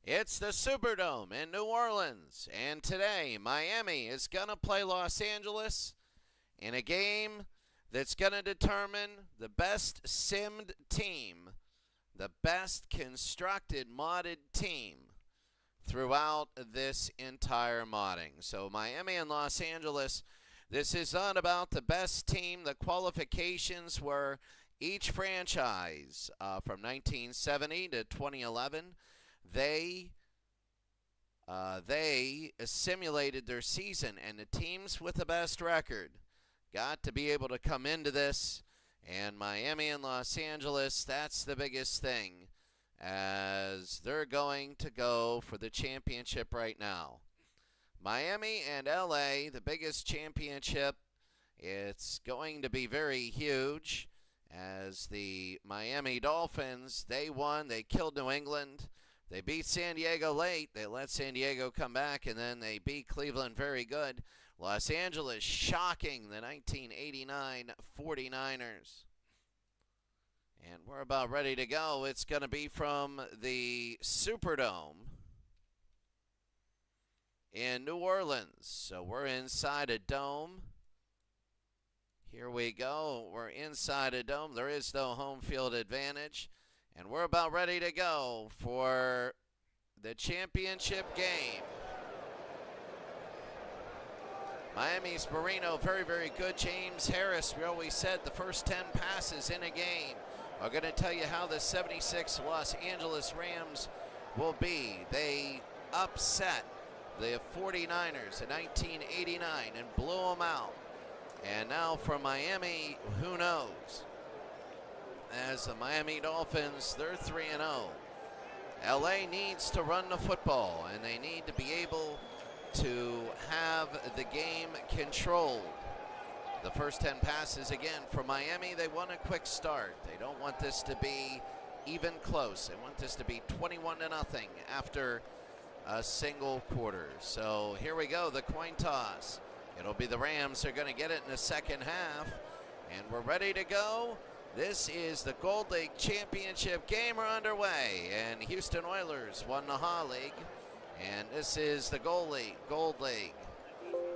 It's the Superdome in New Orleans, and today Miami is going to play Los Angeles in a game that's going to determine the best simmed team, the best constructed modded team throughout this entire modding. So Miami and Los Angeles, this is not about the best team. The qualifications were each franchise from 1970 to 2011. They simulated their season, and the teams with the best record got to be able to come into this. And Miami and Los Angeles, that's the biggest thing, as they're going to go for the championship right now. Miami and LA, the biggest championship. It's going to be very huge, as the Miami Dolphins, they won. They killed New England. They beat San Diego late. They let San Diego come back, and then they beat Cleveland very good. Los Angeles shocking the 1989 49ers. And we're about ready to go. It's going to be from the Superdome in New Orleans. So we're inside a dome. Here we go. We're inside a dome. There is no home field advantage. And we're about ready to go for the championship game. Miami's Marino, very, very good. James Harris, we always said the first 10 passes in a game are going to tell you how the 76 Los Angeles Rams will be. They upset the 49ers in 1989 and blew them out. And now for Miami, who knows? As the Miami Dolphins, they're 3-0. LA needs to run the football, and they need to be able to have the game controlled. The first 10 passes, again, for Miami, they want a quick start. They don't want this to be even close. They want this to be 21-0 after a single quarter. So here we go, the coin toss. It'll be the Rams. They're going to get it in the second half, and we're ready to go. This is the Gold League Championship game are underway, and Houston Oilers won the Haw League, and this is the Gold League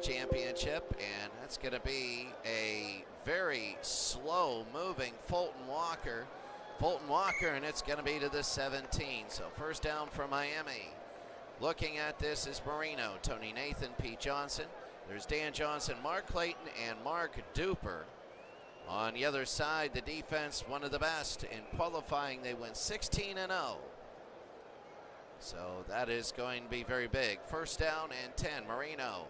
Championship, and that's going to be a very slow-moving Fulton Walker, and it's going to be to the 17. So first down for Miami. Looking at this is Marino, Tony Nathan, Pete Johnson. There's Dan Johnson, Mark Clayton, and Mark Duper. On the other side, the defense, one of the best. In qualifying, they went 16-0. So that is going to be very big. First down and 10, Marino.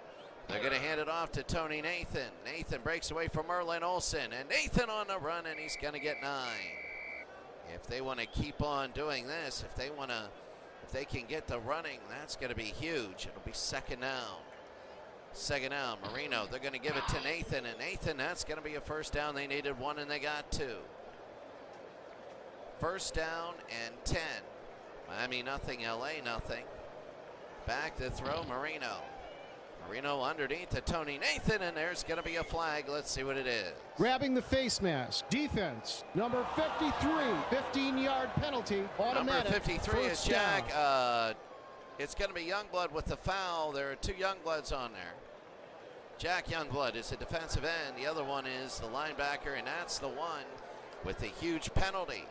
They're going to hand it off to Tony Nathan. Nathan breaks away from Merlin Olsen, and Nathan on the run, and he's going to get 9. If they want to keep on doing this, if they can get the running, that's going to be huge. It'll be second down. Second down, Marino, they're going to give it to Nathan, and Nathan, that's going to be a first down. They needed 1, and they got 2. First down and 10. Miami nothing, LA nothing. Back to throw, Marino. Marino underneath to Tony Nathan, and there's going to be a flag. Let's see what it is. Grabbing the face mask. Defense, number 53, 15-yard penalty, automatic. Number 53 is Jack. It's going to be Youngblood with the foul. There are 2 Youngbloods on there. Jack Youngblood is a defensive end. The other one is the linebacker, and that's the one with the huge penalty.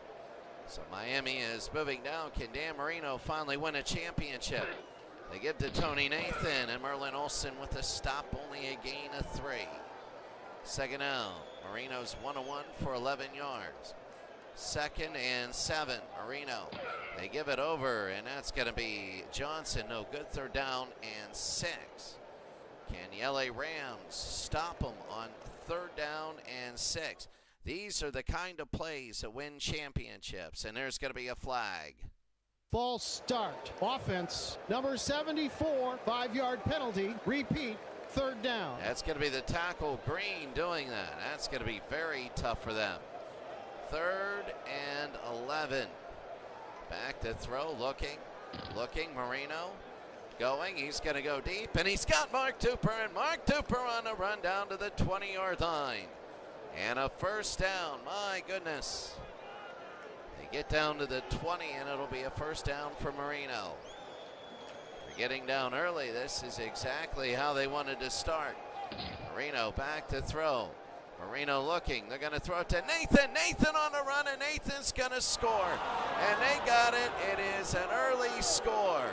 So Miami is moving down. Can Dan Marino finally win a championship? They give to Tony Nathan, and Merlin Olsen with a stop, only a gain of 3. Second down. Marino's 1-1 for 11 yards. Second and 7. Marino. They give it over, and that's going to be Johnson. No good. Third down and 6. Can the LA Rams stop them on third down and 6? These are the kind of plays that win championships, and there's going to be a flag. False start. Offense, number 74, 5-yard penalty. Repeat, third down. That's going to be the tackle, Green, doing that. That's going to be very tough for them. Third and 11. Back to throw, looking, Marino. Going, he's going to go deep, and he's got Mark Duper, and Mark Duper on a run down to the 20-yard line. And a first down, my goodness. They get down to the 20, and it'll be a first down for Marino. They're getting down early. This is exactly how they wanted to start. Marino back to throw. Marino looking. They're going to throw it to Nathan. Nathan on the run, and Nathan's going to score. And they got it. It is an early score.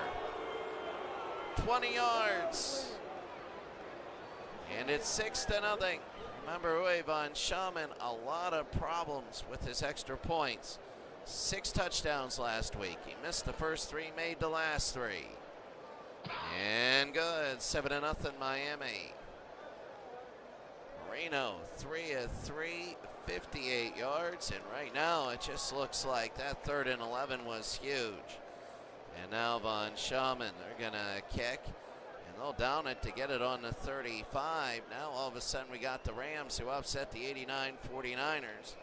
20 yards. And it's 6-0. Remember, Uwe von Schamann, a lot of problems with his extra points. 6 touchdowns last week. He missed the first 3, made the last 3. And good, 7-0 Miami. Marino, 3 of 3, 58 yards. And right now, it just looks like that 3rd and 11 was huge. And now von Schamann, they're going to kick. And they'll down it to get it on the 35. Now all of a sudden we got the Rams who upset the 89 49ers.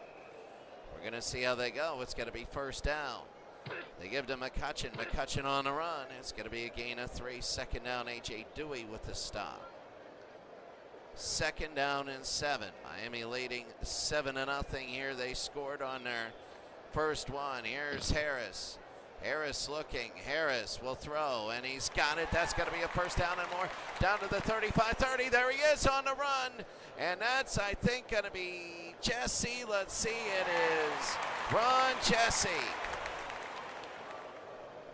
We're going to see how they go. It's going to be first down. They give to McCutcheon. McCutcheon on the run. It's going to be a gain of 3. Second down, A.J. Dewey with the stop. Second down and 7. Miami leading 7-0 here. They scored on their first one. Here's Harris. Harris looking. Harris will throw, and he's got it. That's going to be a first down and more. Down to the 35-30. There he is on the run. And that's, I think, going to be Jesse. Let's see. It is Ron Jesse.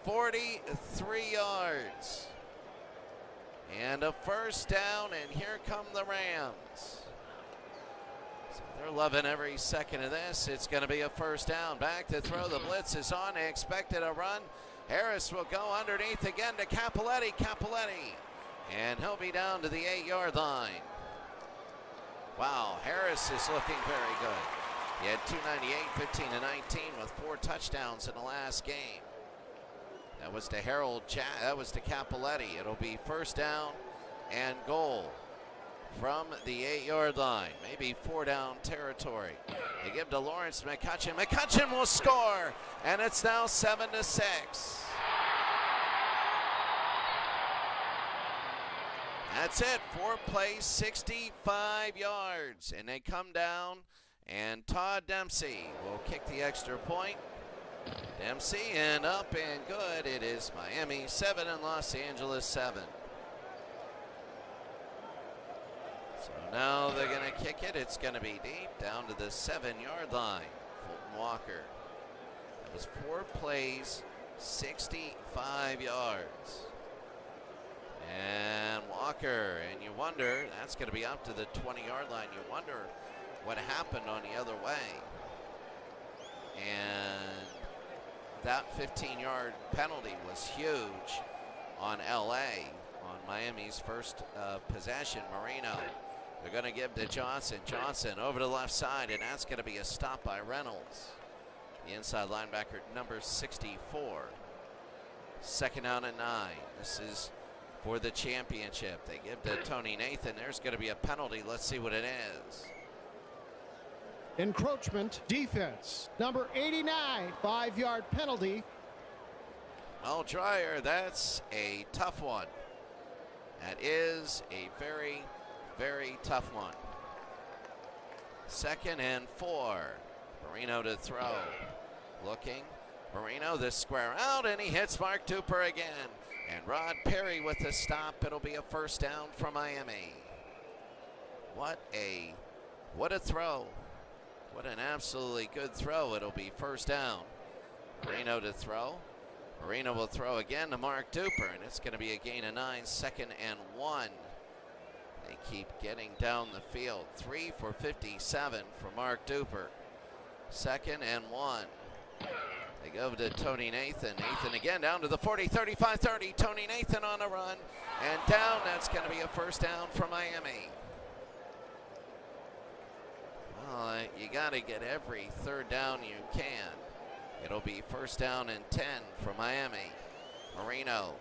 43 yards. And a first down, and here come the Rams. So they're loving every second of this. It's going to be a first down. Back to throw. The blitz is on. They expected a run. Harris will go underneath again to Capoletti. Capoletti. And he'll be down to the 8-yard line. Wow, Harris is looking very good. He had 298, 15-19 with 4 touchdowns in the last game. That was to that was to Capoletti. It'll be first down and goal from the 8-yard line. Maybe 4-down territory. They give to Lawrence McCutcheon. McCutcheon will score, and it's now 7-6. That's it. 4 plays, 65 yards, and they come down, and Todd Dempsey will kick the extra point. Dempsey, and up and good. It is Miami 7 and Los Angeles 7. So now they're going to kick it. It's going to be deep down to the 7-yard line. Fulton Walker. That was 4 plays, 65 yards. And Walker, and you wonder, that's going to be up to the 20-yard line. You wonder what happened on the other way. And that 15-yard penalty was huge on LA on Miami's first possession. Marino, they're going to give to Johnson. Johnson over to the left side, and that's going to be a stop by Reynolds, the inside linebacker, number 64. Second down and 9. This is for the championship. They give to Tony Nathan. There's going to be a penalty. Let's see what it is. Encroachment defense. Number 89, 5-yard penalty. Well, Dreyer, that's a tough one. That is a very, very tough one. Second and 4. Marino to throw. Looking. Marino, the square out, and he hits Mark Duper again. And Rod Perry with the stop. It'll be a first down for Miami. What a throw. What an absolutely good throw. It'll be first down. Marino to throw. Marino will throw again to Mark Duper, and it's going to be a gain of 9, second and 1. They keep getting down the field. 3 for 57 for Mark Duper. Second and 1. They go to Tony Nathan. Nathan again down to the 40, 35, 30. Tony Nathan on a run, and down. That's going to be a first down for Miami. Well, you got to get every third down you can. It'll be first down and 10 for Miami. Marino,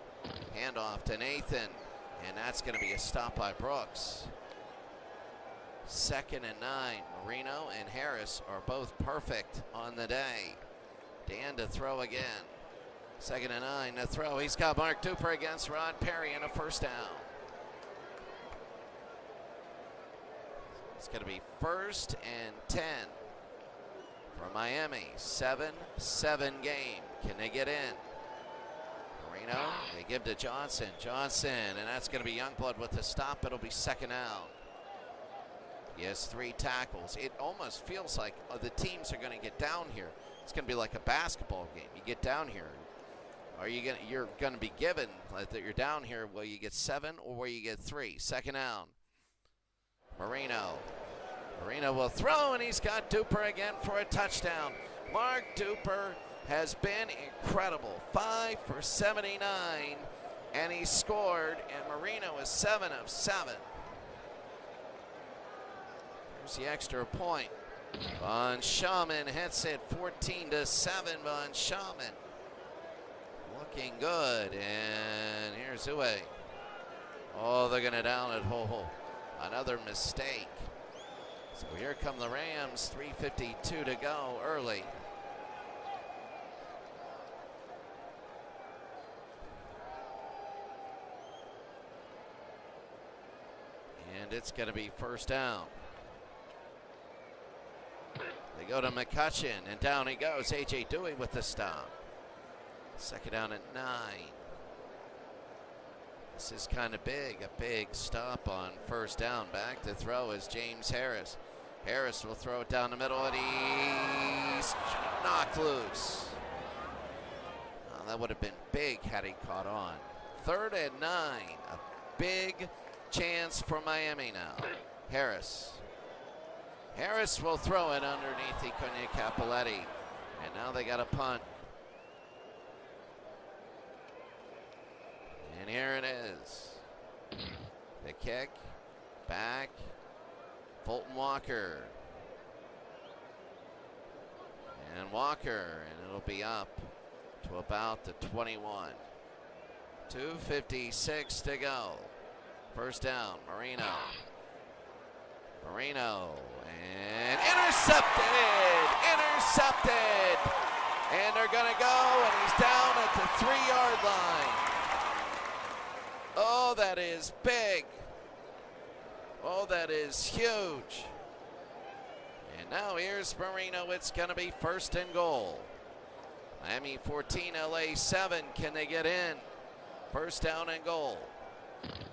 handoff to Nathan, and that's going to be a stop by Brooks. Second and 9. Marino and Harris are both perfect on the day. Dan to throw again. Second and 9 to throw. He's got Mark Duper against Rod Perry and a first down. It's going to be first and 10 for Miami. 7-7 game. Can they get in? Marino, they give to Johnson. Johnson, and that's going to be Youngblood with the stop. It'll be second out. He has 3 tackles. It almost feels like the teams are going to get down here. It's going to be like a basketball game. You get down here. You're going to be given that you're down here. Will you get 7 or will you get 3? Second down. Marino. Marino will throw, and he's got Duper again for a touchdown. Mark Duper has been incredible. 5 for 79, and he scored, and Marino is 7 of 7. Here's the extra point. Von Schamann hits it 14-7. Von Schamann looking good, and here's Uwe. Oh, they're going to down it. Another mistake. So here come the Rams, 3:52 to go early. And it's going to be first down. They go to McCutcheon, and down he goes. A.J. Dewey with the stop. Second down at 9. This is kind of big, a big stop on first down. Back to throw is James Harris. Harris will throw it down the middle, and he's knocked loose. Oh, that would have been big had he caught on. 3rd and 9, a big chance for Miami now. Harris. Harris will throw it underneath Ikunya Capoletti, and now they got a punt. And here it is. The kick, back, Fulton Walker. And Walker, and it'll be up to about the 21. 2:56 to go. First down, Marino. Marino, and intercepted! Intercepted! And they're gonna go, and he's down at the 3-yard line. Oh, that is big. Oh, that is huge. And now here's Marino. It's going to be first and goal. Miami 14, LA 7. Can they get in? First down and goal.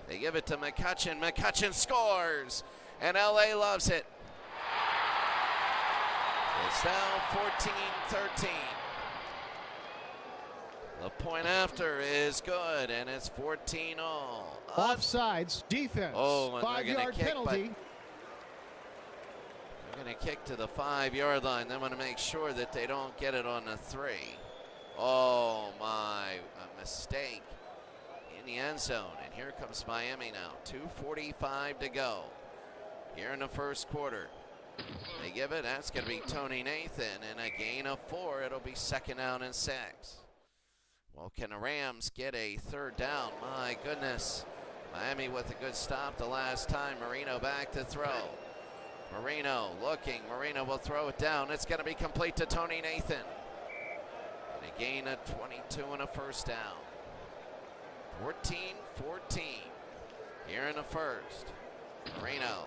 They give it to McCutcheon. McCutcheon scores, and LA loves it. It's now 14-13. The point after is good, and it's 14-all. Offsides, defense. Oh, and 5-yard penalty. They're going to kick to the 5-yard line. They want to make sure that they don't get it on the 3. Oh, my, a mistake in the end zone. And here comes Miami now. 2:45 to go here in the first quarter. They give it. That's going to be Tony Nathan, and a gain of 4. It'll be second down and 6. Well, can the Rams get a third down? My goodness. Miami with a good stop the last time. Marino back to throw. Marino looking. Marino will throw it down. It's going to be complete to Tony Nathan. And a gain of 22 and a first down. 14-14 here in the first. Marino.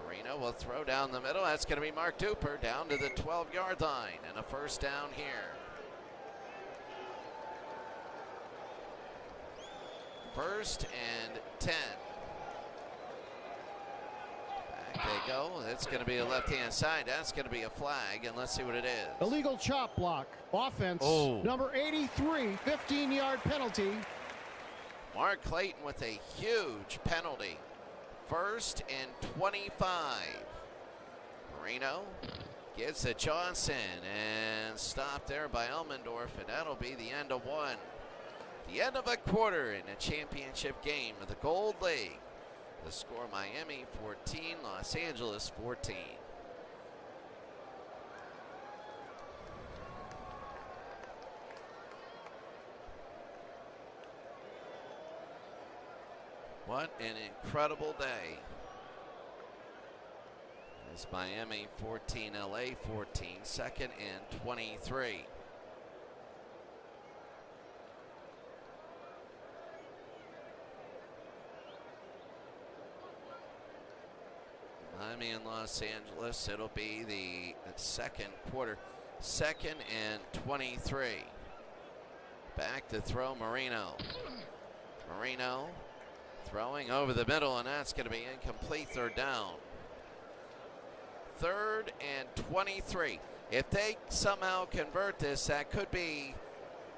Marino will throw down the middle. That's going to be Mark Duper down to the 12-yard line. And a first down here. First and 10. Back they go. It's going to be a left-hand side. That's going to be a flag, and let's see what it is. Illegal chop block. Offense. Oh. Number 83, 15-yard penalty. Mark Clayton with a huge penalty. First and 25. Marino gets to Johnson, and stopped there by Elmendorf, and that'll be the end of one. The end of a quarter in a championship game of the Gold League. The score: Miami 14, Los Angeles 14. What an incredible day. It's Miami 14, LA 14, second and 23. Miami and Los Angeles, it'll be the second quarter. Second and 23. Back to throw Marino. Marino throwing over the middle, and that's going to be incomplete. Third down. 3rd and 23. If they somehow convert this, that could be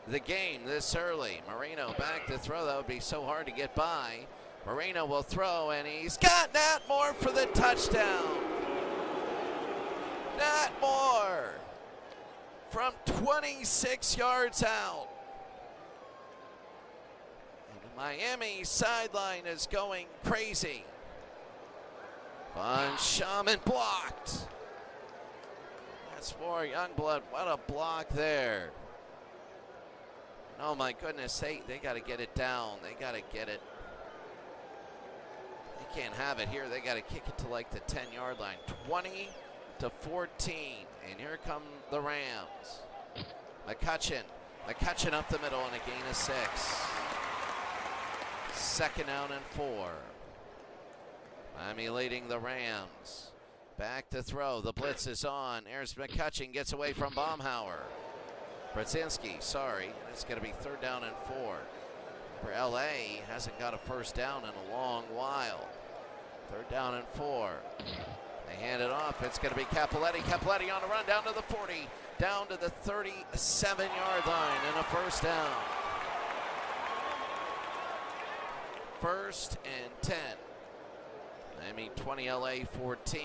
the game this early. Marino back to throw. That would be so hard to get by. Marino will throw, and he's got Nat Moore for the touchdown. Nat Moore from 26 yards out. And the Miami sideline is going crazy. Von Schamann blocked. That's more Youngblood. What a block there. Oh my goodness, they got to get it down. They got to get it. They can't have it here. They got to kick it to like the 10-yard line. 20-14. And here come the Rams. McCutcheon up the middle and a gain of 6. 2nd down and 4. Miami leading the Rams. Back to throw. The blitz is on. There's McCutcheon. Gets away from Baumhauer. Brzezinski, sorry. It's going to be 3rd down and 4. For LA, hasn't got a first down in a long while. 3rd down and 4. They hand it off. It's going to be Cappelletti. Cappelletti on the run down to the 40. Down to the 37-yard line and a first down. 1st and 10. Miami 20, LA 14.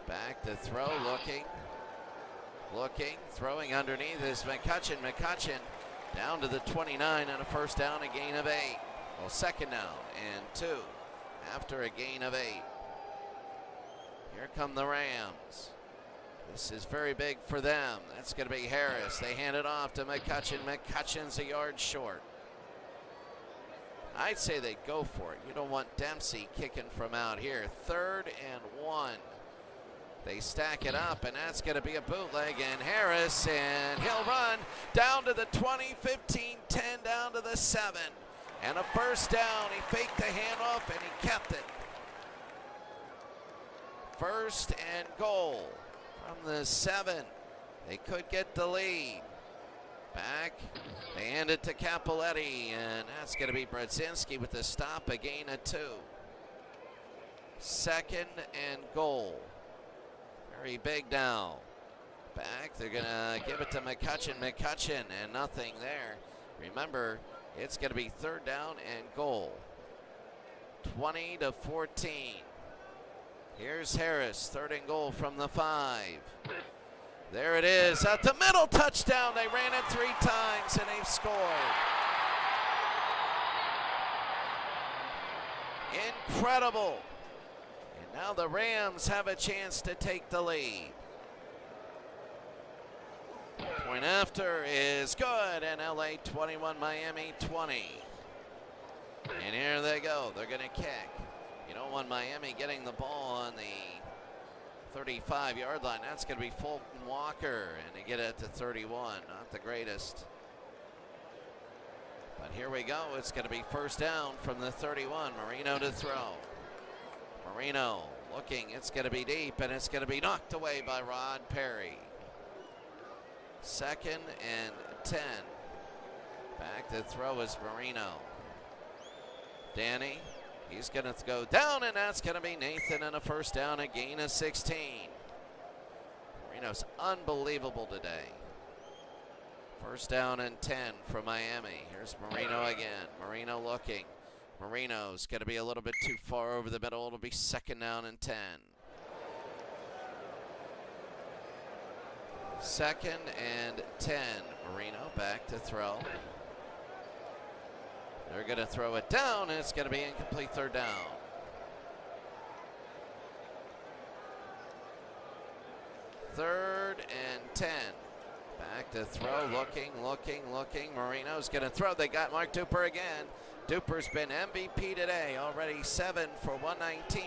Back to throw, looking, throwing underneath is McCutcheon. McCutcheon down to the 29 and a first down, a gain of 8. Well, 2nd down and 2 after a gain of 8. Here come the Rams. This is very big for them. That's going to be Harris. They hand it off to McCutcheon. McCutcheon's a yard short. I'd say they go for it. You don't want Dempsey kicking from out here. 3rd and 1. They stack it up, and that's going to be a bootleg. And Harris, and he'll run down to the 20, 15, 10, down to the 7. And a first down. He faked the handoff, and he kept it. 1st and goal from the 7. They could get the lead. Back, they hand it to Cappelletti, and that's going to be Brzezinski with the stop, a gain of 2. 2nd and goal. Very big now. Back, they're going to give it to McCutcheon. McCutcheon, and nothing there. Remember, it's going to be 3rd down and goal. 20-14. Here's Harris, 3rd and goal from the 5. There it is, at the middle, touchdown. They ran it 3 times and they've scored. Incredible. And now the Rams have a chance to take the lead. Point after is good, and LA 21, Miami 20. And here they go, they're gonna kick. You don't want Miami getting the ball on the 35-yard line. That's going to be Fulton Walker, and they get it to 31. Not the greatest. But here we go. It's going to be first down from the 31. Marino to throw. Marino looking. It's going to be deep, and it's going to be knocked away by Rod Perry. 2nd and 10. Back to throw is Marino. Danny. He's going to go down, and that's going to be Nathan, and a first down, a gain of 16. Marino's unbelievable today. 1st down and 10 for Miami. Here's Marino again. Marino looking. Marino's going to be a little bit too far over the middle. It'll be 2nd down and 10. 2nd and 10. Marino back to throw. They're going to throw it down, and it's going to be incomplete, 3rd down. Third and 10. Back to throw, looking. Marino's going to throw. They got Mark Duper again. Duper's been MVP today, already 7 for 119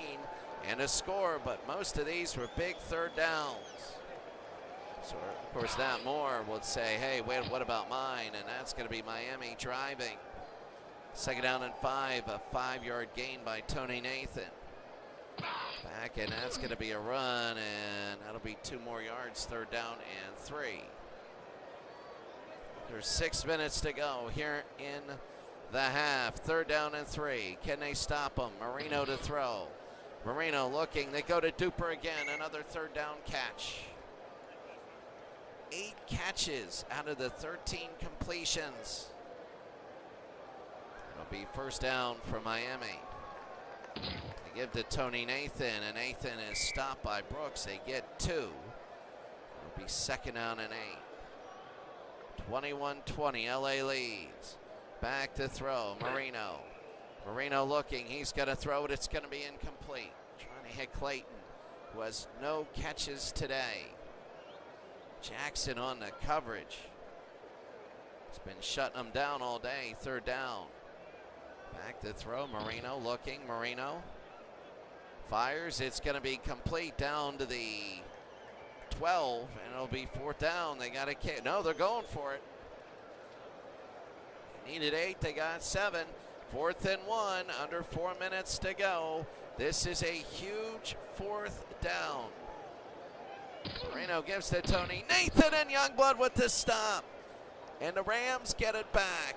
and a score, but most of these were big 3rd downs. So, of course, Nat Moore would say, hey, wait, what about mine? And that's going to be Miami driving. 2nd down and 5, a 5-yard gain by Tony Nathan. Back, and that's going to be a run, and that'll be 2 more yards, 3rd down and 3. Under 6 minutes to go here in the half. 3rd down and 3. Can they stop him? Marino to throw. Marino looking. They go to Duper again. Another 3rd down catch. 8 catches out of the 13 completions. It'll be 1st down for Miami. They give to Tony Nathan, and Nathan is stopped by Brooks. They get 2. It'll be 2nd down and 8. 21-20, LA leads. Back to throw, Marino. Marino looking, he's going to throw it. It's going to be incomplete. Trying to hit Clayton, who has no catches today. Jackson on the coverage. He's been shutting them down all day. 3rd down. Back to throw, Marino looking, Marino fires. It's going to be complete down to the 12, and it'll be 4th down. They got a kick. No, they're going for it. Needed 8, they got 7. 4th and 1, under 4 minutes to go. This is a huge 4th down. Marino gives to Tony Nathan, and Youngblood with the stop. And the Rams get it back.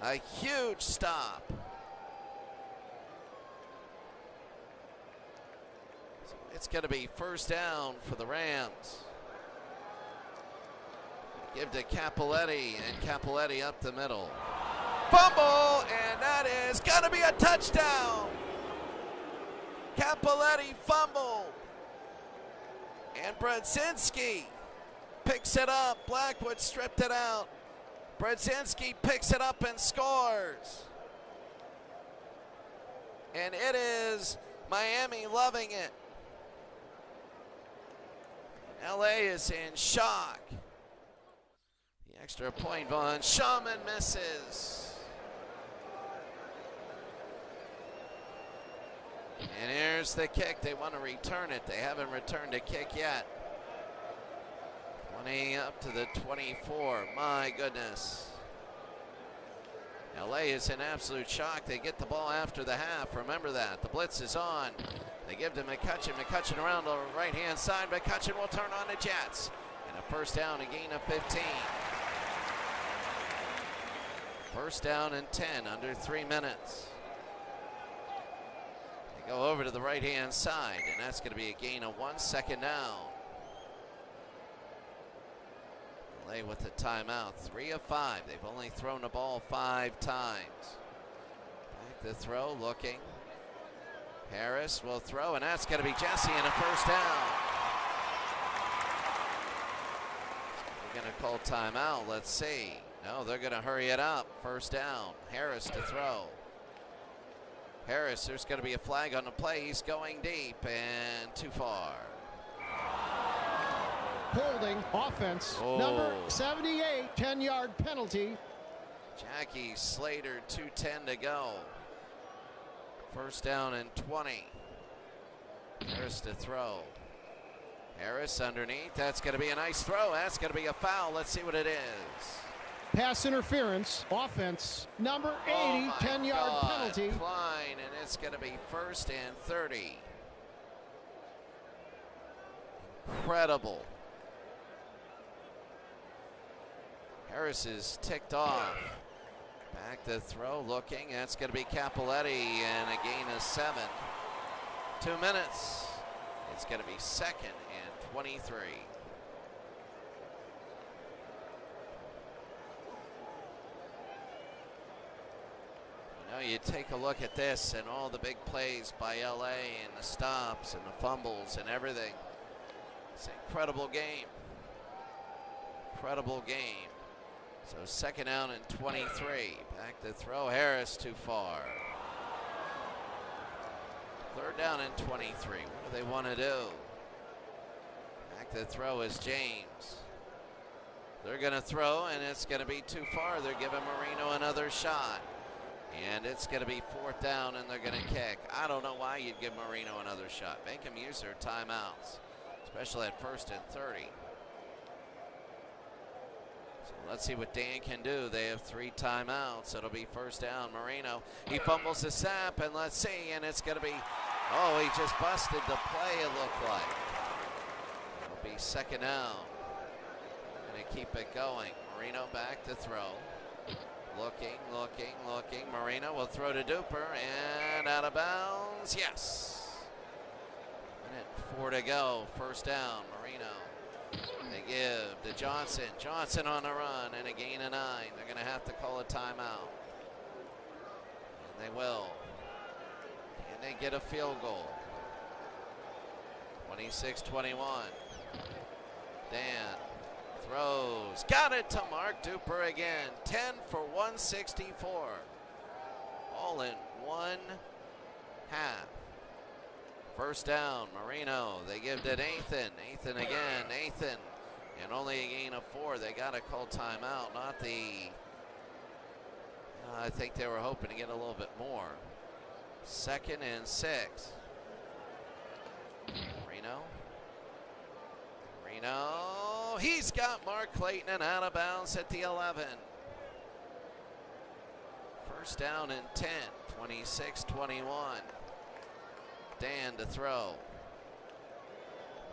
A huge stop. So it's going to be 1st down for the Rams. Give to Capoletti, and Capoletti up the middle. Fumble, and that is going to be a touchdown. Capoletti fumbled. And Brodzinski picks it up. Blackwood stripped it out. Brodzinski picks it up and scores. And it is Miami loving it. LA is in shock. The extra point, Von Shaman misses. And here's the kick. They want to return it. They haven't returned a kick yet. 20 up to the 24. My goodness. LA is in absolute shock. They get the ball after the half. Remember that. The blitz is on. They give to McCutcheon. McCutcheon around the right-hand side. McCutcheon will turn on the Jets. And a 1st down, a gain of 15. 1st down and 10, under 3 minutes. They go over to the right-hand side, and that's going to be a gain of 1. 2nd down. LA with the timeout. 3 of 5. They've only thrown the ball 5 times. Back to throw, looking. Harris will throw, and that's going to be Jesse and a 1st down. They're going to call timeout. Let's see. No, they're going to hurry it up. 1st down. Harris to throw. Harris, there's going to be a flag on the play. He's going deep and too far. Holding offense. Oh. Number 78, 10-yard penalty. Jackie Slater, 2:10 to go. 1st down and 20. Harris to throw. Harris underneath. That's going to be a nice throw. That's going to be a foul. Let's see what it is. Pass interference. Offense. Number 80, 10-yard penalty. Klein, and it's going to be 1st and 30. Incredible. Harris is ticked off. Back to throw, looking. That's going to be Capoletti, and a gain of 7. 2 minutes. It's going to be 2nd and 23. You take a look at this and all the big plays by LA and the stops and the fumbles and everything. It's an incredible game. Incredible game. So 2nd down and 23. Back to throw. Harris too far. 3rd down and 23. What do they want to do? Back to throw is James. They're going to throw, and it's going to be too far. They're giving Marino another shot. And it's going to be 4th down, and they're going to kick. I don't know why you'd give Marino another shot. Make them use their timeouts, especially at 1st and 30. So let's see what Dan can do. They have 3 timeouts. It'll be 1st down. Marino, he fumbles the snap, and let's see, and it's going to be, oh, he just busted the play, it looked like. It'll be 2nd down. Gonna keep it going. Marino back to throw. Looking. Marino will throw to Duper and out of bounds. Yes. 1:04 to go. First down. Marino. They give to Johnson. Johnson on the run and a gain of 9. They're going to have to call a timeout. And they will. Can they get a field goal? 26-21. Dan throws. Got it to Mark Duper again. 10 for 164. All in one half. First down, Marino. They give to Nathan. Nathan again. Nathan. And only a gain of 4. They got to call timeout. Not the... I think they were hoping to get a little bit more. 2nd and 6. Marino. He's got Mark Clayton and out of bounds at the 11. First down and 10. 26-21. Dan to throw.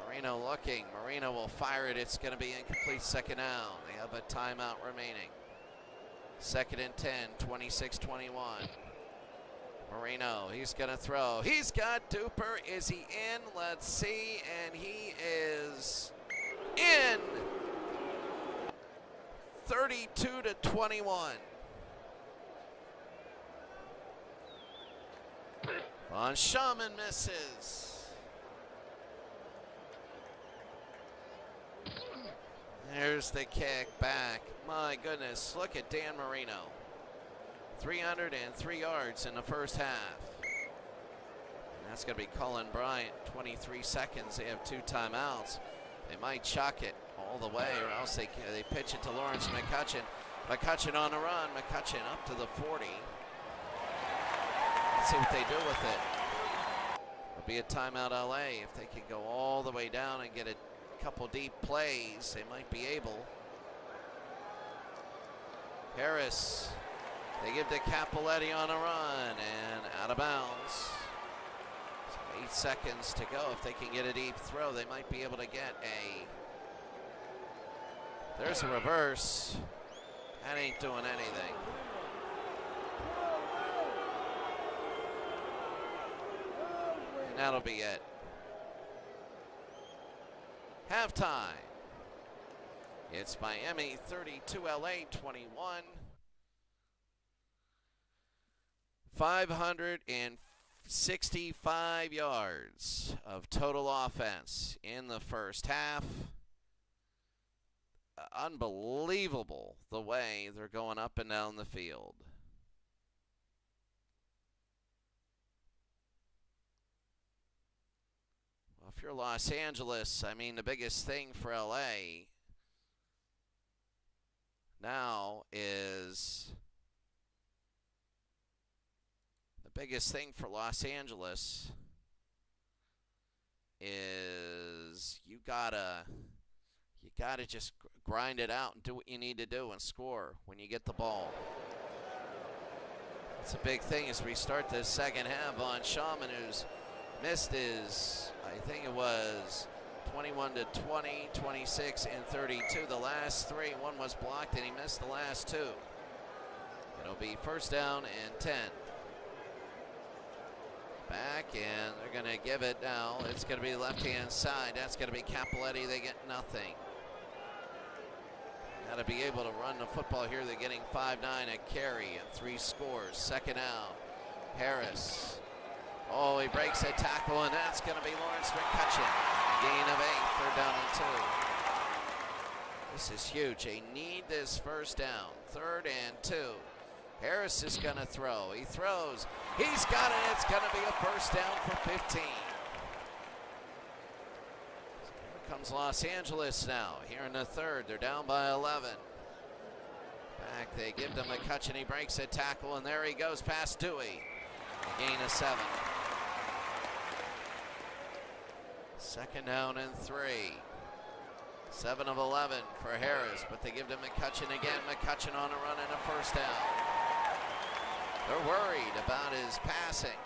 Marino looking. Marino will fire it. It's going to be incomplete. Second down. They have a timeout remaining. 2nd and 10. 26-21. Marino, he's going to throw. He's got Duper. Is he in? Let's see. And he is in. 32-21. Von Schamann misses. There's the kick back. My goodness, look at Dan Marino. 303 yards in the first half. And that's going to be Colin Bryant. 23 seconds. They have 2 timeouts. They might chuck it all the way, or else they pitch it to Lawrence McCutcheon. McCutcheon on the run. McCutcheon up to the 40. Let's see what they do with it. It'll be a timeout LA. If they can go all the way down and get a couple deep plays, they might be able. Harris. They give to Capoletti on a run and out of bounds. So 8 seconds to go. If they can get a deep throw, they might be able to get a... There's a reverse. That ain't doing anything. And that'll be it. Halftime. It's Miami 32, LA 21. 565 yards of total offense in the first half. Unbelievable the way they're going up and down the field. Well, if you're Los Angeles, I mean, the biggest thing for LA now is... Biggest thing for Los Angeles is you gotta just grind it out and do what you need to do and score when you get the ball. That's a big thing as we start the second half. Von Schamann, who's missed his, I think it was 21-20, 26, and 32. The last 3, one was blocked and he missed the last 2. It'll be first down and 10. Back, and they're going to give it now. It's going to be left-hand side. That's going to be Capoletti. They get nothing. Got to be able to run the football here. They're getting 5-9 a carry and 3 scores. Second out. Harris. Oh, he breaks a tackle, and that's going to be Lawrence McCutcheon. A gain of 8. Third down and 2. This is huge. They need this first down. 3rd and 2. Harris is going to throw. He throws. He's got it. It's going to be a first down for 15. Here comes Los Angeles now. Here in the 3rd. They're down by 11. Back. They give to McCutcheon. He breaks a tackle, and there he goes past Dewey. A gain of 7. 2nd down and 3. 7 of 11 for Harris, but they give to McCutcheon again. McCutcheon on a run and a first down. They're worried about his passing.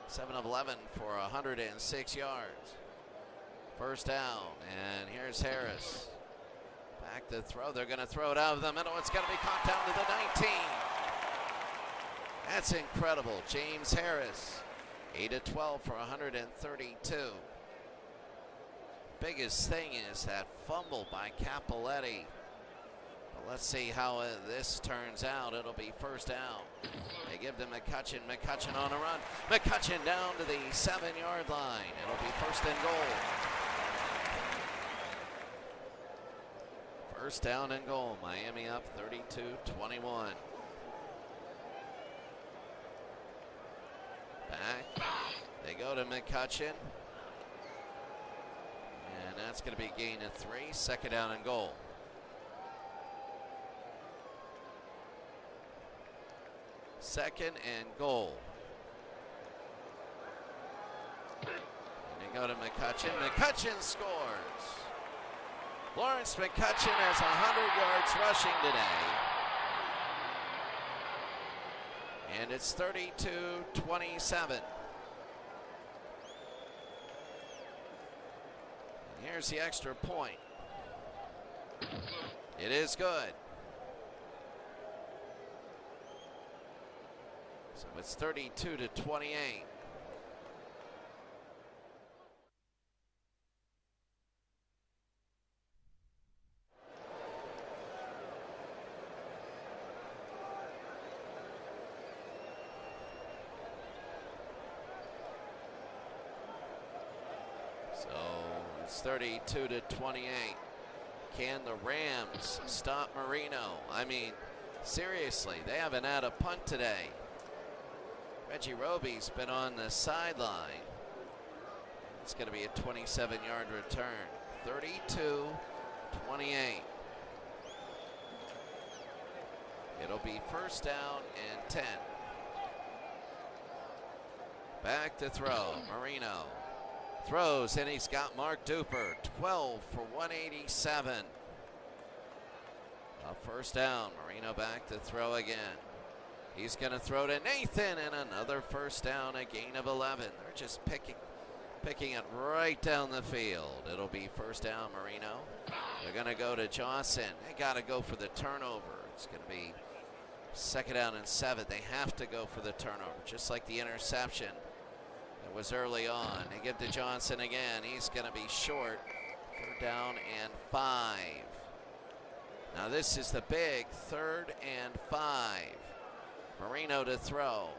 7 of 11 for 106 yards. First down, and here's Harris. Back to throw. They're going to throw it out of the middle. It's going to be caught down to the 19. That's incredible. James Harris, 8 of 12 for 132. Biggest thing is that fumble by Cappelletti. But let's see how this turns out. It'll be first down. They give to McCutcheon. McCutcheon on a run. McCutcheon down to the 7-yard line. It'll be first and goal. First down and goal. Miami up 32-21. Back. They go to McCutcheon. And that's going to be a gain of 3. Second down and goal. Second and goal. And they go to McCutcheon. McCutcheon scores. Lawrence McCutcheon has 100 yards rushing today. And it's 32-27. And here's the extra point. It is good. So it's 32-28. So it's 32-28. Can the Rams stop Marino? I mean, seriously, they haven't had a punt today. Reggie Roby's been on the sideline. It's going to be a 27-yard return. 32-28. It'll be first down and 10. Back to throw. Marino throws, and he's got Mark Duper. 12 for 187. A first down. Marino back to throw again. He's going to throw to Nathan, and another first down, a gain of 11. They're just picking it right down the field. It'll be first down, Marino. They're going to go to Johnson. They got to go for the turnover. It's going to be second down and 7. They have to go for the turnover, just like the interception that was early on. They give to Johnson again. He's going to be short. Third down and 5. Now this is the big 3rd and 5. Marino to throw.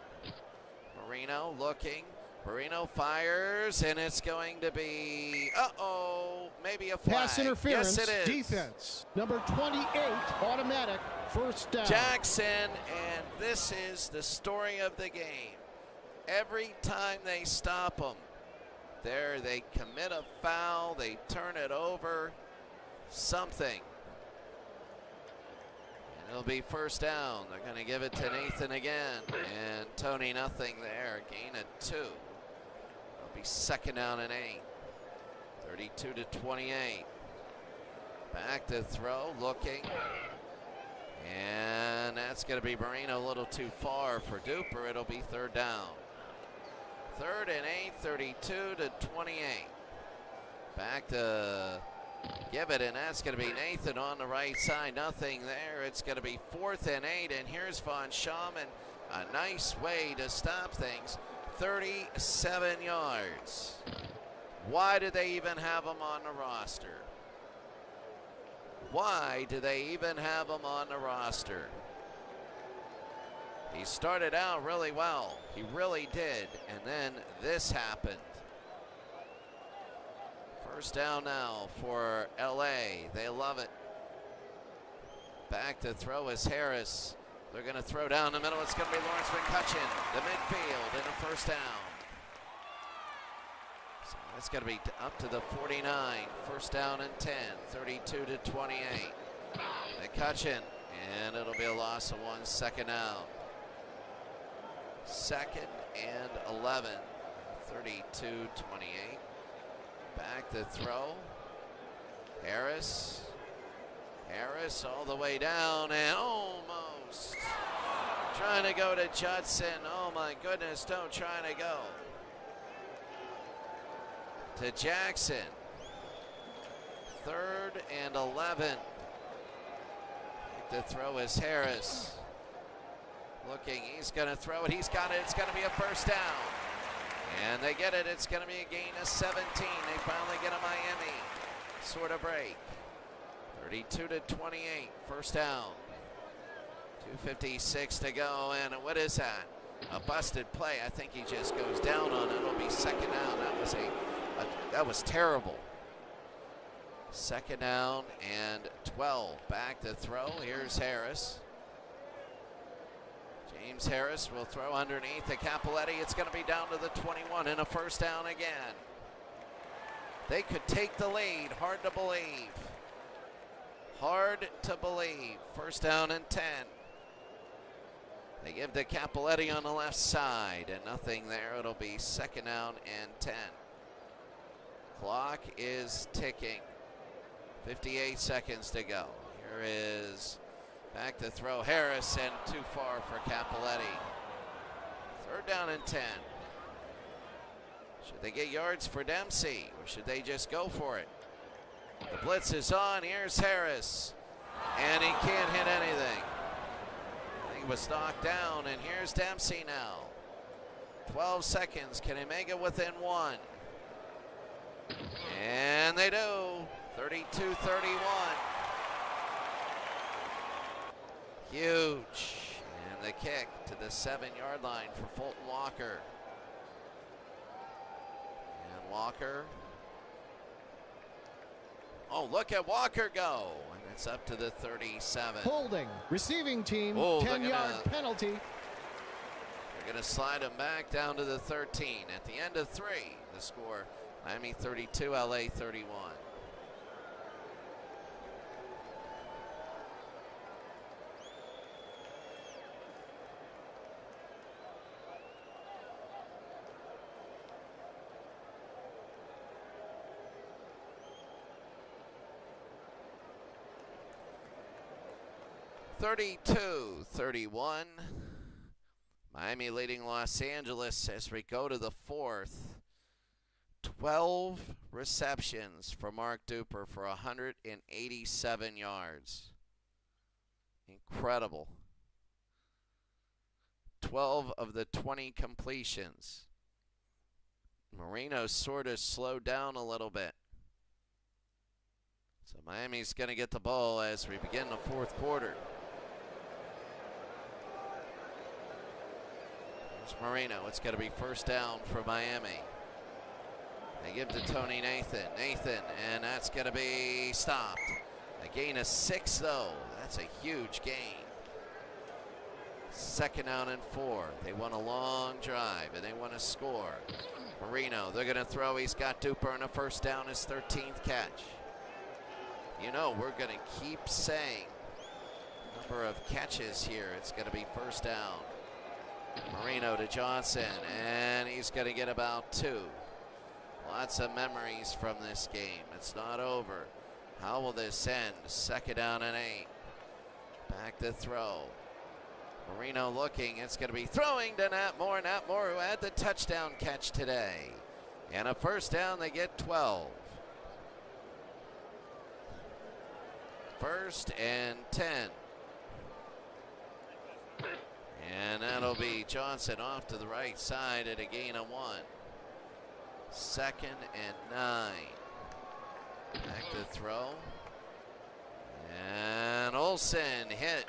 Marino looking. Marino fires, and it's going to be, maybe a flag. Pass interference. Yes, it is. Defense. Number 28, automatic, first down. Jackson, and this is the story of the game. Every time they stop them, they commit a foul, they turn it over, something. It'll be first down. They're going to give it to Nathan again. And Tony, nothing there. Gain of 2. It'll be second down and 8. 32-28. Back to throw. Looking. And that's going to be Marino a little too far for Duper. It'll be third down. 3rd and 8. 32-28. Back to give it, and that's going to be Nathan on the right side. Nothing there. It's going to be 4th and 8, and here's Von Schaumann. A nice way to stop things. 37 yards. Why do they even have him on the roster? Why do they even have him on the roster? He started out really well. He really did, and then this happened. First down now for LA. They love it. Back to throw is Harris. They're going to throw down the middle. It's going to be Lawrence McCutcheon. The midfield and a first down. So that's going to be up to the 49. First down and 10. 32-28. McCutcheon. And it'll be a loss of 1. Second down. Second and 11. 32-28. Back to throw. Harris. Harris all the way down and almost trying to go to Judson. Oh my goodness, don't try to go. To Jackson. 3rd and 11. to throw is Harris. Looking, he's going to throw it. He's got it. It's going to be a first down. And they get it. It's going to be a gain of 17. They finally get a Miami sort of break. 32-28, first down. 2:56 to go, and what is that? A busted play. I think he just goes down on it. It'll be second down. That was terrible. Second down and 12. Back to throw. Here's Harris. James Harris will throw underneath to Cappelletti. It's going to be down to the 21 and a first down again. They could take the lead. Hard to believe. Hard to believe. First down and 10. They give to Cappelletti on the left side, and nothing there. It'll be second down and 10. Clock is ticking. 58 seconds to go. Here is back to throw Harris, and too far for Cappelletti. Third down and 10. Should they get yards for Dempsey, or should they just go for it? The blitz is on. Here's Harris, and he can't hit anything. He was knocked down, and here's Dempsey now. 12 seconds. Can he make it within one? And they do. 32-31. Huge. And the kick to the 7-yard line for Fulton Walker. And Walker. Oh, look at Walker go. And it's up to the 37. Holding. Receiving team, Oh, 10-yard penalty. They're going to slide him back down to the 13. At the end of 3, the score, Miami 32, LA 31. (32-31). Miami leading Los Angeles as we go to the 4th. 12 receptions for Mark Duper for 187 yards. Incredible. 12 of the 20 completions. Marino sort of slowed down a little bit. So Miami's going to get the ball as we begin the 4th quarter. Here's Marino. It's going to be first down for Miami. They give to Tony Nathan. And that's going to be stopped. A gain of 6, though. That's a huge gain. Second down and 4. They want a long drive, and they want to score. Marino, they're going to throw. He's got Duper, and a first down, his 13th catch. You know, we're going to keep saying number of catches here. It's going to be first down. Marino to Johnson, and he's going to get about 2. Lots of memories from this game. It's not over. How will this end? Second down and 8. Back to throw. Marino looking. It's going to be throwing to Nat Moore. Nat Moore, who had the touchdown catch today. And a first down, they get 12. First and 10. And that'll be Johnson off to the right side at a gain of 1. Second and 9. Back to throw. And Olsen hit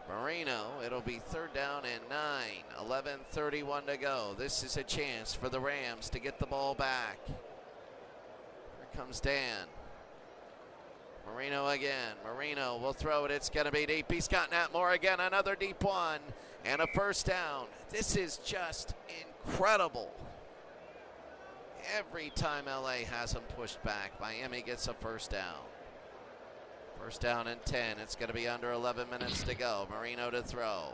Marino. It'll be third down and 9. 11:31 to go. This is a chance for the Rams to get the ball back. Here comes Dan. Marino again. Marino will throw it. It's going to be deep. He's got Nat Moore again. Another deep one. And a first down. This is just incredible. Every time LA has them pushed back, Miami gets a first down. First down and 10. It's going to be under 11 minutes to go. Marino to throw.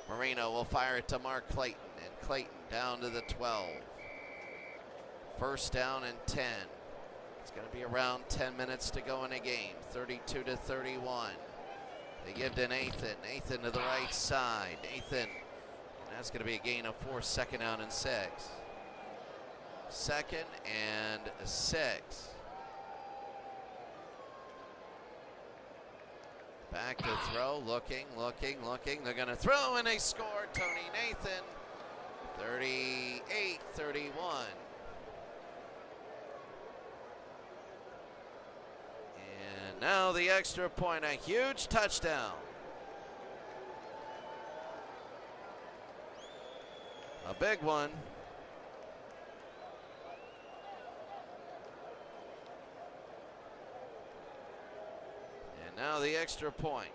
Marino will fire it to Mark Clayton. And Clayton down to the 12. First down and 10. It's going to be around 10 minutes to go in a game. 32-31. They give to Nathan. Nathan to the right side. Nathan. And that's going to be a gain of 4. Second down and 6. Second and 6. Back to throw, looking. They're going to throw, and they score. Tony Nathan, 38-31. And now the extra point, a huge touchdown. A big one. And now the extra point.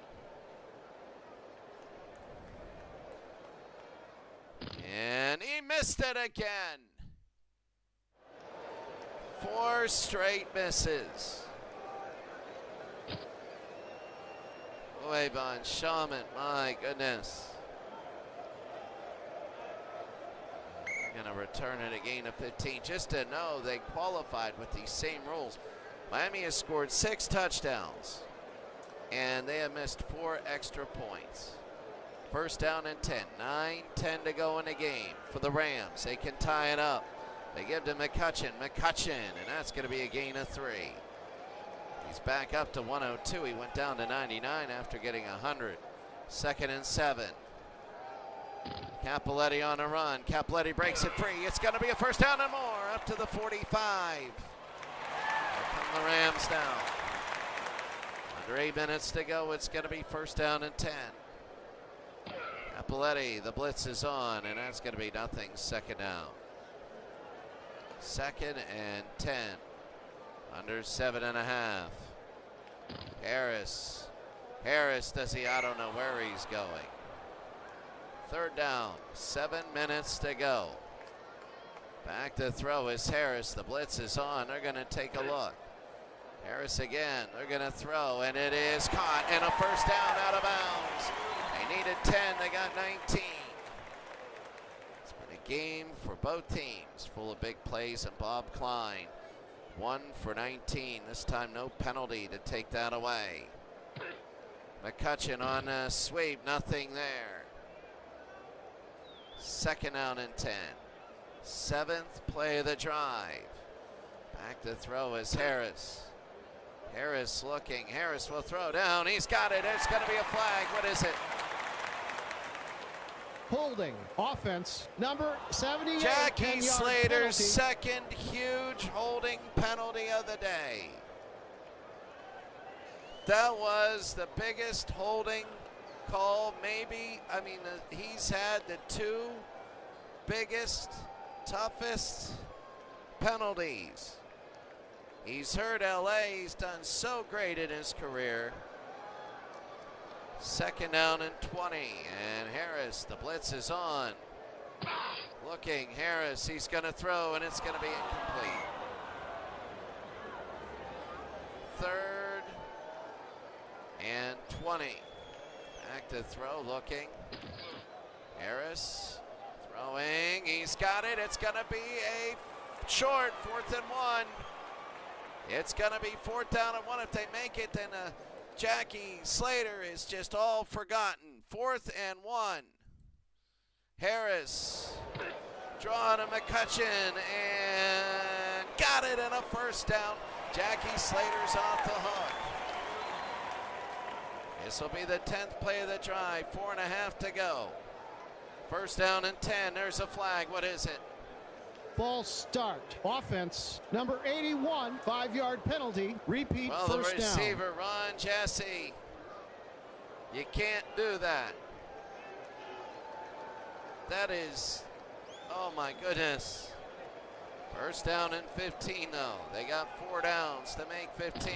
And he missed it again. 4 straight misses. Boy, Von Shaman, my goodness. They're going to return it a gain of 15. Just to know they qualified with these same rules. Miami has scored 6 touchdowns, and they have missed 4 extra points. First down and 10. 9-10 to go in the game for the Rams. They can tie it up. They give to McCutcheon, and that's going to be a gain of 3. He's back up to 102. He went down to 99 after getting 100. 2nd and 7. Capoletti on a run. Capoletti breaks it free. It's going to be a first down and more, up to the 45. Here come the Rams down. Under 8 minutes to go, it's going to be first down and 10. Capoletti, the blitz is on, and that's going to be nothing. 2nd down. 2nd and 10. Under 7.5. Harris, does he? I don't know where he's going. 3rd down, 7 minutes to go. Back to throw is Harris. The blitz is on. They're going to take a look. Harris again. They're going to throw, and it is caught, and a first down out of bounds. They needed 10. They got 19. It's been a game for both teams, full of big plays, and Bob Klein, 1 for 19. This time no penalty to take that away. McCutcheon on a sweep. Nothing there. 2nd down and 10. 7th play of the drive. Back to throw is Harris. Harris looking. Harris will throw down. He's got it. It's going to be a flag. What is it? Holding. Offense. Number 78. Jackie 10-yard Slater's penalty. 2nd huge holding penalty of the day. That was the biggest holding call, maybe. I mean, he's had the 2 biggest, toughest penalties. He's hurt LA. He's done so great in his career. 2nd down and 20. And Harris, the blitz is on. Looking, Harris, he's going to throw, and it's going to be incomplete. 3rd and 20. Back to throw, looking. Harris throwing. He's got it. It's going to be a short 4th and 1. It's going to be 4th down and 1. If they make it, then Jackie Slater is just all forgotten. 4th and 1. Harris drawing to McCutcheon and got it, and a first down. Jackie Slater's off the hook. This will be the 10th play of the drive. 4.5 to go. First down and 10. There's a flag. What is it? False start. Offense. Number 81. 5-yard penalty. Repeat Well, first the down. receiver, Ron Jesse. You can't do that. That is, oh my goodness. First down and 15 though. They got 4 downs to make 15.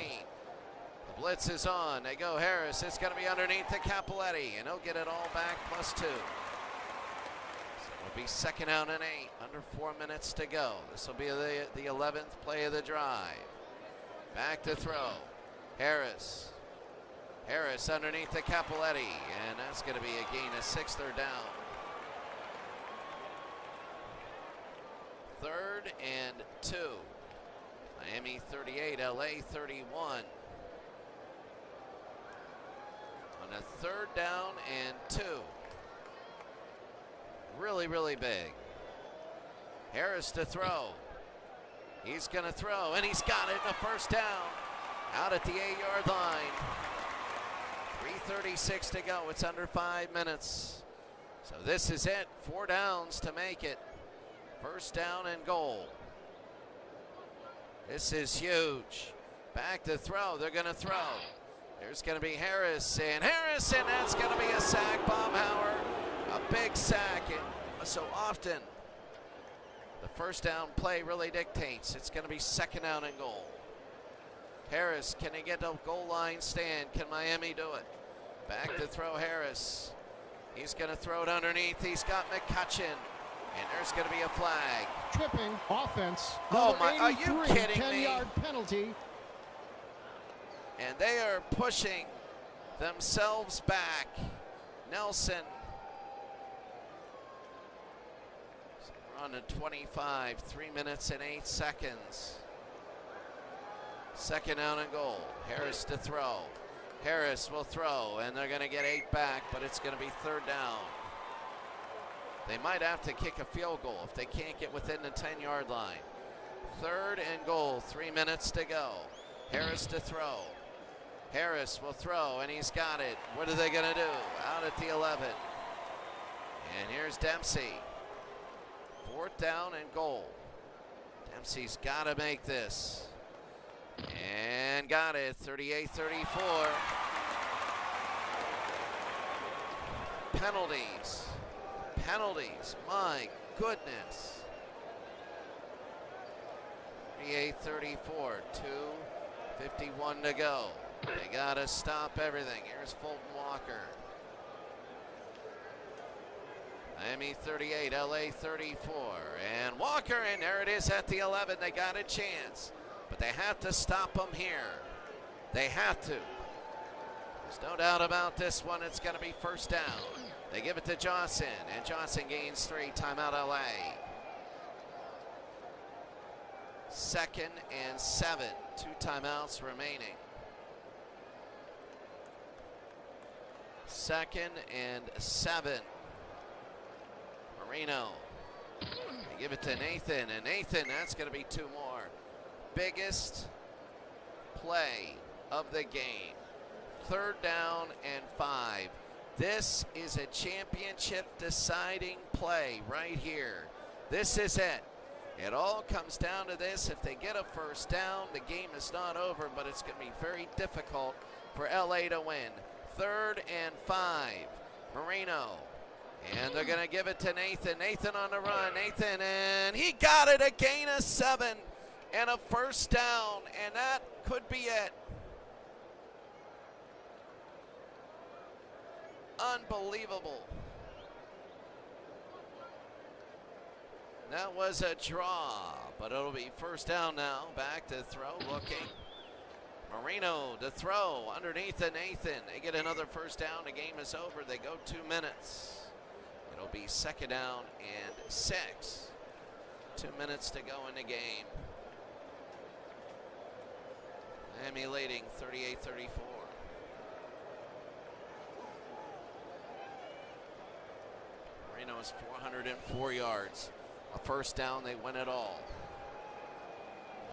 The blitz is on. They go Harris. It's going to be underneath the Capoletti, and he'll get it all back plus 2. So it'll be 2nd down and 8. Under 4 minutes to go. This will be the 11th play of the drive. Back to throw. Harris. Harris underneath the Capoletti, and that's going to be a gain of 6. 3rd down. 3rd and 2. Miami 38, LA 31. On a 3rd down and 2. Really, really big. Harris to throw. He's going to throw, and he's got it in a first down. Out at the 8-yard line. 3:36 to go. It's under 5 minutes. So this is it. 4 downs to make it. First down and goal. This is huge. Back to throw. They're going to throw. There's going to be Harris, and that's going to be a sack. Baumhauer, a big sack. And so often, the first down play really dictates. It's going to be second down and goal. Harris, can he get to goal line stand? Can Miami do it? Back to throw Harris. He's going to throw it underneath. He's got McCutcheon. And there's going to be a flag. Tripping offense. Oh my, are you kidding me? 10-yard penalty. And they are pushing themselves back. Nelson. So we're on to 25, 3 minutes and 8 seconds. Second down and goal. Harris to throw. Harris will throw, and they're going to get 8 back, but it's going to be third down. They might have to kick a field goal if they can't get within the 10-yard line. Third and goal, 3 minutes to go. Harris to throw. Harris will throw, and he's got it. What are they going to do? Out at the 11. And here's Dempsey. Fourth down and goal. Dempsey's got to make this. And got it, 38-34. Penalties. Penalties, my goodness. 38-34, 2:51 to go. They gotta stop everything. Here's Fulton Walker. Miami 38, LA 34. And Walker, and there it is at the 11. They got a chance, but they have to stop them here. They have to. There's no doubt about this one. It's gonna be first down. They give it to Johnson, and Johnson gains 3. Timeout LA. 2nd and 7. 2 timeouts remaining. 2nd and 7. Marino. They give it to Nathan, and Nathan, that's going to be 2 more. Biggest play of the game. 3rd down and 5. This is a championship deciding play right here. This is it. It all comes down to this. If they get a first down, the game is not over, but it's going to be very difficult for LA to win. 3rd and 5. Marino. And they're going to give it to Nathan. Nathan on the run. Nathan, and he got it. A gain of 7 and a first down, and that could be it. Unbelievable. That was a draw, but it'll be first down now. Back to throw, looking. Marino to throw underneath to Nathan. They get another first down. The game is over. They go 2 minutes. It'll be second down and 6. 2 minutes to go in the game. Miami leading 38-34. Marino is 404 yards. A first down, they win it all.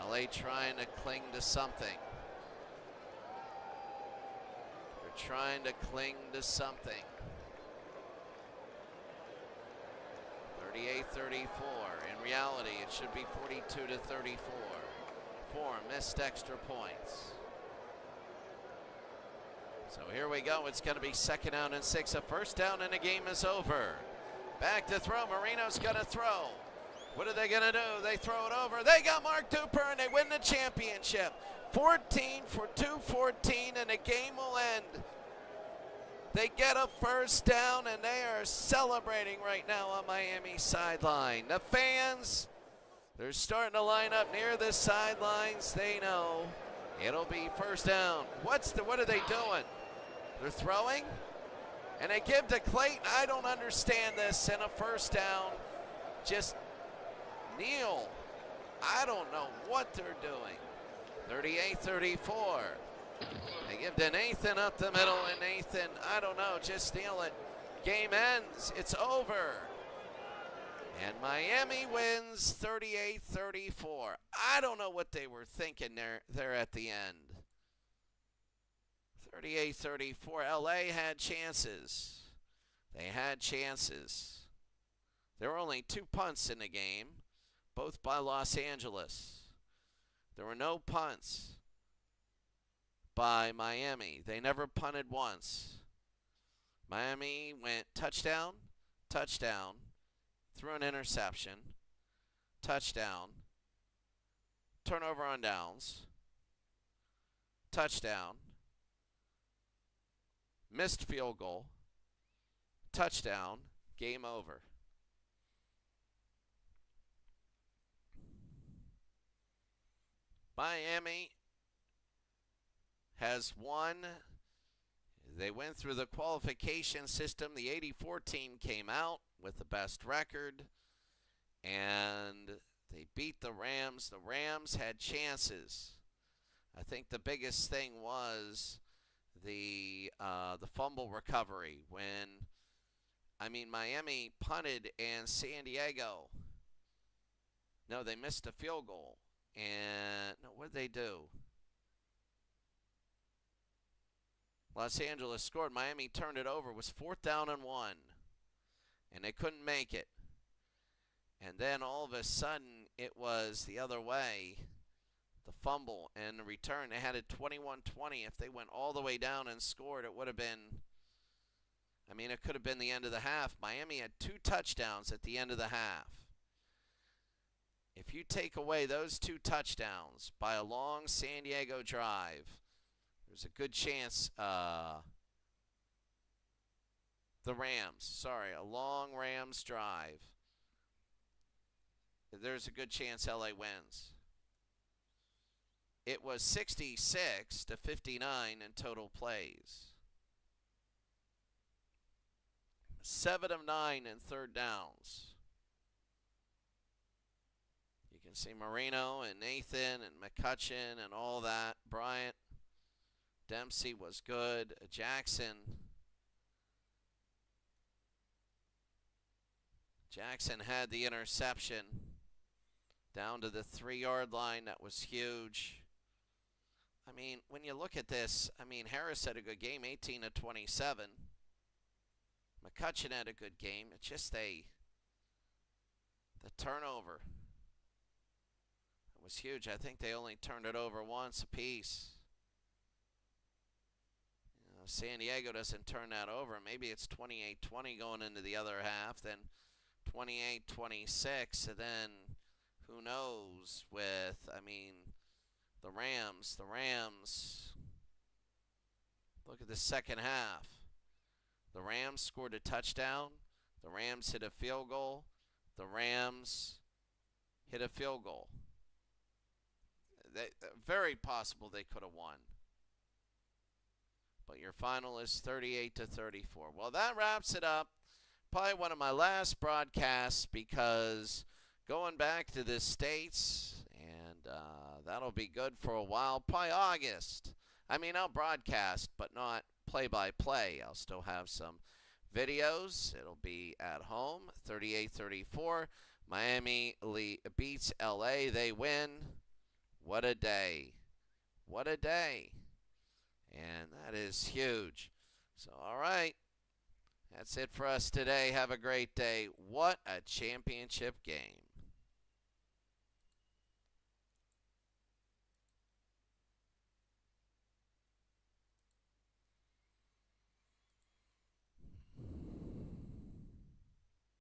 LA trying to cling to something. They're trying to cling to something. 38-34. In reality, it should be 42-34. 4 missed extra points. So here we go. It's going to be second down and 6. A first down and the game is over. Back to throw. Marino's going to throw. What are they going to do? They throw it over. They got Mark Duper, and they win the championship. 14 for 214, and the game will end. They get a first down, and they are celebrating right now on Miami's sideline. The fans, they're starting to line up near the sidelines. They know it'll be first down. What are they doing? They're throwing, and they give to Clayton. I don't understand this. And a first down, just kneel. I don't know what they're doing. 38-34. They give to Nathan up the middle, and Nathan, I don't know, just kneel it. Game ends. It's over. And Miami wins 38-34. I don't know what they were thinking there at the end. 38-34. LA had chances. They had chances. There were only 2 punts in the game, both by Los Angeles. There were no punts by Miami. They never punted once. Miami went touchdown, touchdown, threw an interception, touchdown, turnover on downs, touchdown, missed field goal, touchdown, game over. Miami has won. They went through the qualification system. The 84 team came out with the best record, and they beat the Rams. The Rams had chances. I think the biggest thing was the fumble recovery when, Miami punted and San Diego, no, they missed a field goal. And what did they do? Los Angeles scored. Miami turned it over. It was 4th down and 1. And they couldn't make it. And then all of a sudden, it was the other way. The fumble and the return. They had it 21-20. If they went all the way down and scored, it would have been, it could have been the end of the half. Miami had 2 touchdowns at the end of the half. If you take away those 2 touchdowns by a long San Diego drive, there's a good chance a long Rams drive, there's a good chance LA wins. It was 66-59 in total plays. 7 of 9 in third downs. You can see Marino and Nathan and McCutcheon and all that. Bryant, Dempsey was good. Jackson had the interception down to the 3-yard line. That was huge. When you look at this, Harris had a good game, 18-27. McCutcheon had a good game. It's just the turnover. It was huge. I think they only turned it over once apiece. San Diego doesn't turn that over. Maybe it's 28-20 going into the other half, then 28-26, and then who knows with, the Rams. Look at the second half. The Rams scored a touchdown. The Rams hit a field goal. The Rams hit a field goal. Very possible they could have won. But your final is 38-34. Well, that wraps it up. Probably one of my last broadcasts because going back to the States, and that'll be good for a while. Probably August. I'll broadcast, but not play-by-play. I'll still have some videos. It'll be at home, 38-34. Miami beats LA. They win. What a day. What a day. And that is huge. So, all right. That's it for us today. Have a great day. What a championship game.